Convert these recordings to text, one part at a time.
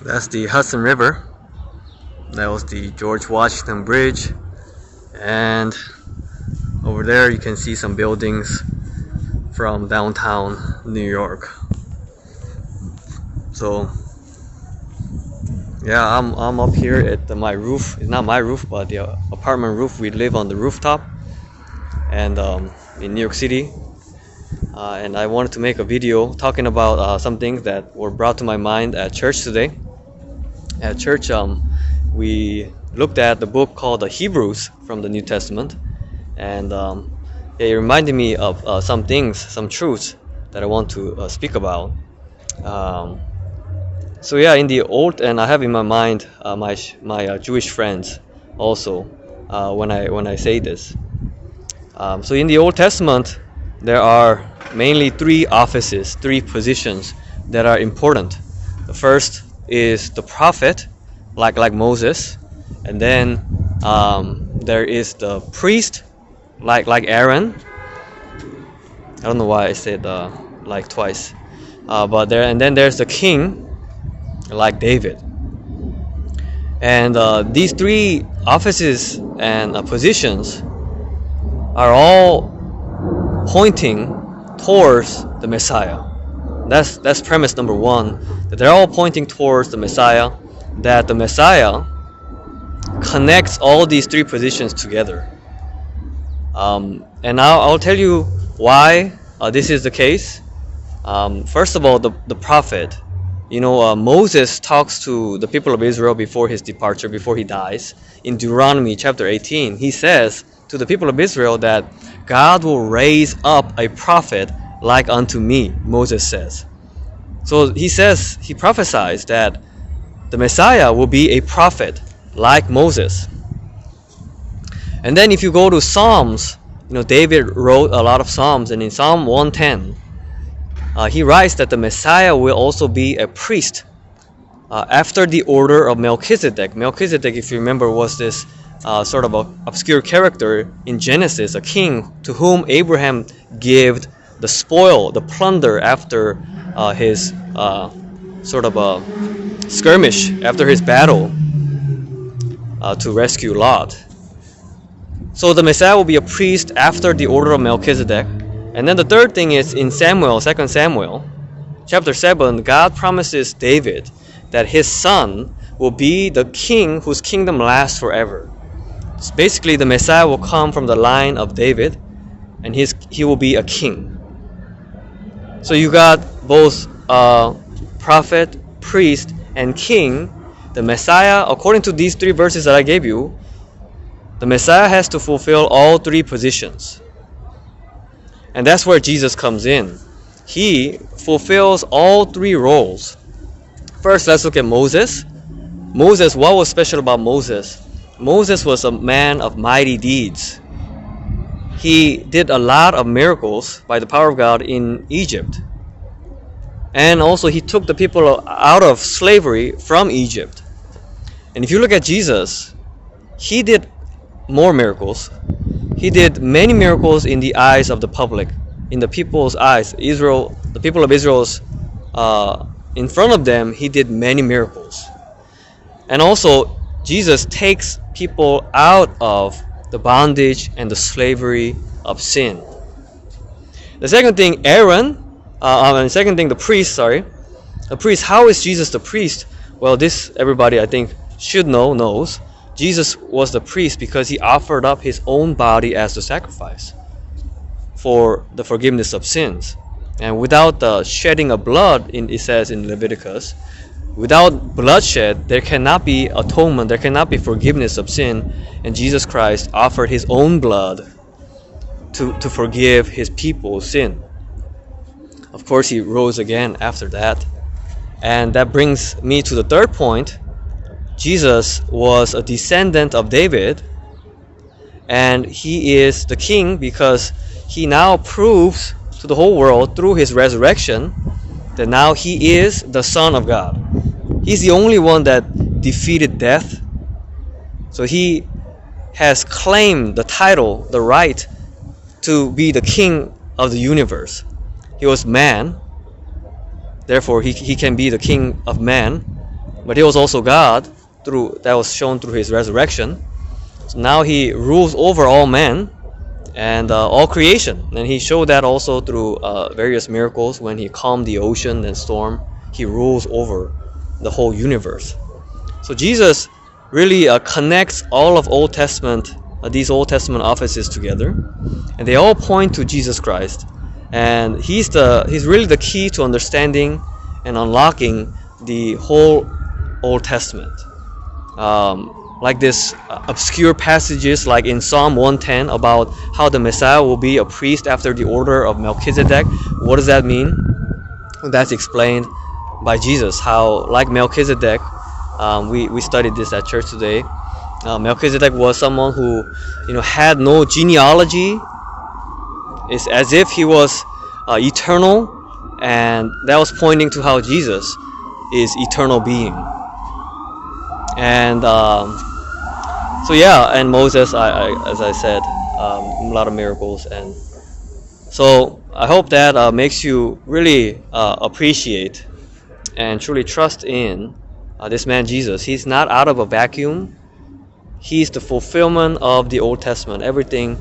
That's the Hudson River. That was the George Washington Bridge. And over there you can see some buildings from downtown New York. So yeah, I'm up here at my roof. It's not my roof, but the apartment roof. We live on the rooftop, and in New York City. And I wanted to make a video talking about some things that were brought to my mind at church today. At church, we looked at the book called the Hebrews from the New Testament, and it reminded me of some things, some truths that I want to speak about. So yeah, in the old, and I have in my mind my Jewish friends also when I say this. So in the Old Testament, there are mainly three offices, three positions that are important. The first is the prophet, like Moses, and then there is the priest, like Aaron. I don't know why I said like twice, but then there's the king, like David. And these three offices and positions are all pointing towards the Messiah. That's premise number one, that they're all pointing towards the Messiah, that the Messiah connects all these three positions together. And now I'll tell you why this is the case. First of all, the prophet. Moses talks to the people of Israel before his departure, before he dies. In Deuteronomy chapter 18, he says to the people of Israel that God will raise up a prophet like unto me, Moses says. So he prophesies that the Messiah will be a prophet like Moses. And then if you go to Psalms, David wrote a lot of Psalms, and in Psalm 110, he writes that the Messiah will also be a priest after the order of Melchizedek. Melchizedek, if you remember, was this sort of obscure character in Genesis, a king to whom Abraham gave the spoil, the plunder after his sort of a skirmish, after his battle to rescue Lot. So the Messiah will be a priest after the order of Melchizedek. And then the third thing is in 2 Samuel, chapter 7, God promises David that his son will be the king whose kingdom lasts forever. So basically, the Messiah will come from the line of David, and he will be a king. So you got both prophet, priest, and king. The Messiah, according to these three verses that I gave you, the Messiah has to fulfill all three positions. And that's where Jesus comes in. He fulfills all three roles. First, let's look at Moses. Moses, what was special about Moses? Moses was a man of mighty deeds. He did a lot of miracles by the power of God in Egypt. And also he took the people out of slavery from Egypt. And if you look at Jesus, he did more miracles. He did many miracles in the eyes of the public, in the people's eyes. The people of Israel's in front of them, he did many miracles. And also, Jesus takes people out of the bondage and the slavery of sin. The second thing, the priest, The priest, how is Jesus the priest? Well, this everybody I think knows. Jesus was the priest because he offered up his own body as the sacrifice for the forgiveness of sins. And without the shedding of blood, it says in Leviticus, without bloodshed, there cannot be atonement, there cannot be forgiveness of sin. And Jesus Christ offered his own blood to forgive his people's sin. Of course, he rose again after that. And that brings me to the third point. Jesus was a descendant of David, and he is the king because he now proves to the whole world through his resurrection that now he is the Son of God. He's the only one that defeated death. So he has claimed the title, the right to be the king of the universe. He was man, therefore he can be the king of man. but he was also God through that was shown through his resurrection. So now he rules over all men and all creation, and he showed that also through various miracles when he calmed the ocean and storm. He rules over the whole universe. So Jesus really connects all of Old Testament, these Old Testament offices together, and they all point to Jesus Christ. And he's really the key to understanding and unlocking the whole Old Testament. Like this obscure passages like in Psalm 110 about how the Messiah will be a priest after the order of Melchizedek. What does that mean? That's explained by Jesus. How, like Melchizedek, we studied this at church today. Melchizedek was someone who, had no genealogy. It's as if he was eternal, and that was pointing to how Jesus is eternal being. And so yeah, and Moses, as I said, a lot of miracles, and so I hope that makes you really appreciate and truly trust in this man Jesus. He's not out of a vacuum. He's the fulfillment of the Old Testament. Everything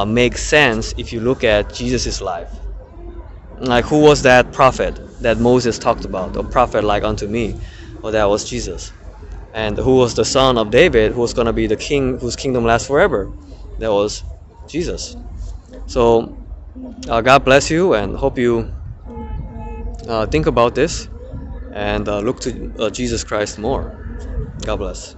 makes sense if you look at Jesus' life. Like, who was that prophet that Moses talked about? A prophet like unto me. Well, that was Jesus. And who was the son of David, who was going to be the king whose kingdom lasts forever? That was Jesus. So God bless you, and hope you think about this and look to Jesus Christ more. God bless.